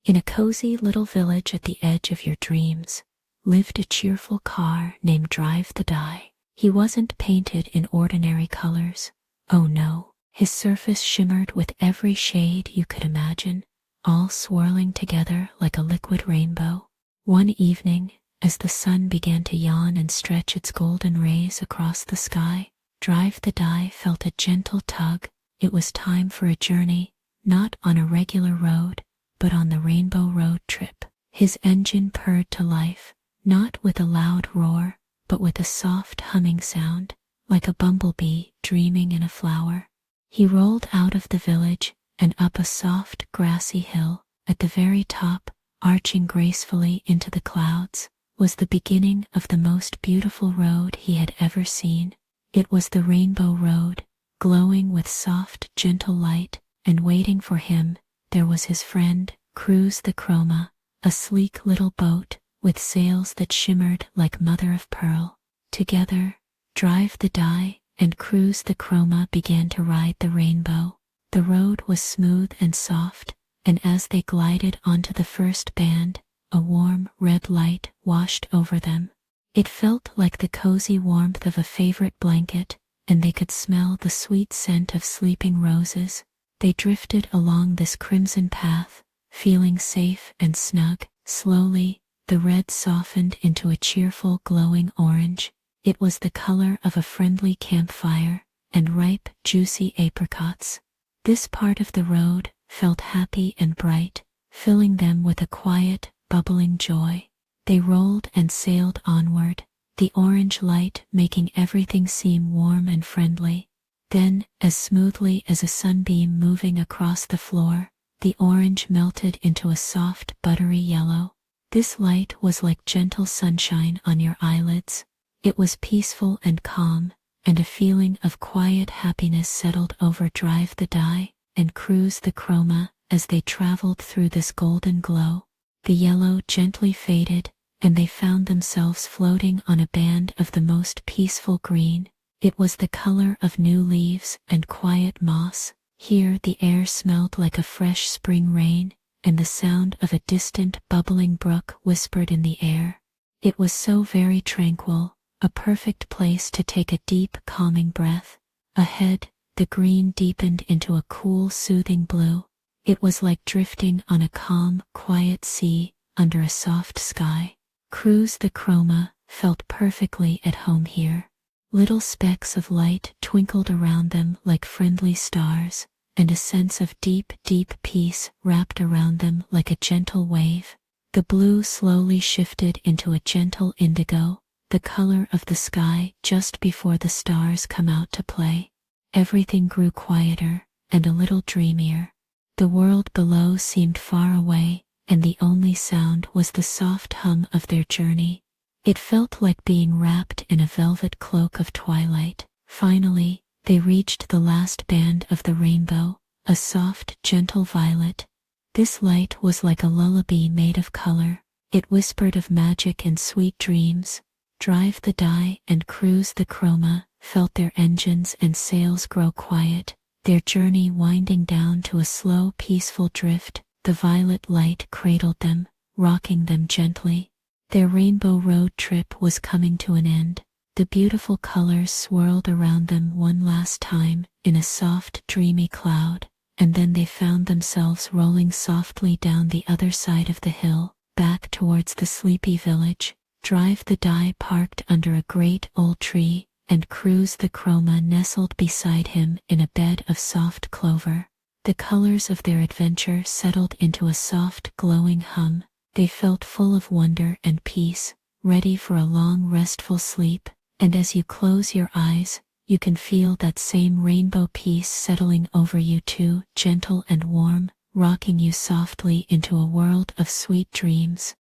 In a cozy little village at the edge of your dreams lived a cheerful car named Drive the Die. He wasn't painted in ordinary colors. Oh no, his surface shimmered with every shade you could imagine, all swirling together like a liquid rainbow. One evening, as the sun began to yawn and stretch its golden rays across the sky, Drive the Die felt a gentle tug. It was time for a journey, not on a regular road, but on the Rainbow Road trip. His engine purred to life, not with a loud roar, but with a soft humming sound, like a bumblebee dreaming in a flower. He rolled out of the village and up a soft, grassy hill. At the very top, arching gracefully into the clouds, was the beginning of the most beautiful road he had ever seen. It was the Rainbow Road, glowing with soft, gentle light, and waiting for him, there was his friend, Cruise the Chroma, a sleek little boat with sails that shimmered like mother of pearl. Together, Drive the Die and Cruise the Chroma began to ride the rainbow. The road was smooth and soft, and as they glided onto the first bend, a warm red light washed over them. It felt like the cozy warmth of a favorite blanket, and they could smell the sweet scent of sleeping roses. They drifted along this crimson path, feeling safe and snug. Slowly, the red softened into a cheerful glowing orange. It was the color of a friendly campfire and ripe, juicy apricots. This part of the road felt happy and bright, filling them with a quiet, bubbling joy. They rolled and sailed onward, the orange light making everything seem warm and friendly. Then, as smoothly as a sunbeam moving across the floor, the orange melted into a soft, buttery yellow. This light was like gentle sunshine on your eyelids. It was peaceful and calm, and a feeling of quiet happiness settled over Drive the Die and Cruise the Chroma as they traveled through this golden glow. The yellow gently faded, and they found themselves floating on a band of the most peaceful green. It was the color of new leaves and quiet moss. Here the air smelled like a fresh spring rain, and the sound of a distant bubbling brook whispered in the air. It was so very tranquil, a perfect place to take a deep, calming breath. Ahead, the green deepened into a cool, soothing blue. It was like drifting on a calm, quiet sea under a soft sky. Cruise the Chroma felt perfectly at home here. Little specks of light twinkled around them like friendly stars, and a sense of deep, deep peace wrapped around them like a gentle wave. The blue slowly shifted into a gentle indigo, the color of the sky just before the stars come out to play. Everything grew quieter and a little dreamier. The world below seemed far away, and the only sound was the soft hum of their journey. It felt like being wrapped in a velvet cloak of twilight. Finally, they reached the last band of the rainbow, a soft, gentle violet. This light was like a lullaby made of color. It whispered of magic and sweet dreams. Drive the Die and Cruise the Chroma felt their engines and sails grow quiet, their journey winding down to a slow, peaceful drift. The violet light cradled them, rocking them gently. Their Rainbow Road trip was coming to an end. The beautiful colors swirled around them one last time in a soft, dreamy cloud, and then they found themselves rolling softly down the other side of the hill, back towards the sleepy village. Drive the Die parked under a great old tree, and Cruise the Chroma nestled beside him in a bed of soft clover. The colors of their adventure settled into a soft, glowing hum. They felt full of wonder and peace, ready for a long, restful sleep, and as you close your eyes, you can feel that same rainbow peace settling over you too, gentle and warm, rocking you softly into a world of sweet dreams.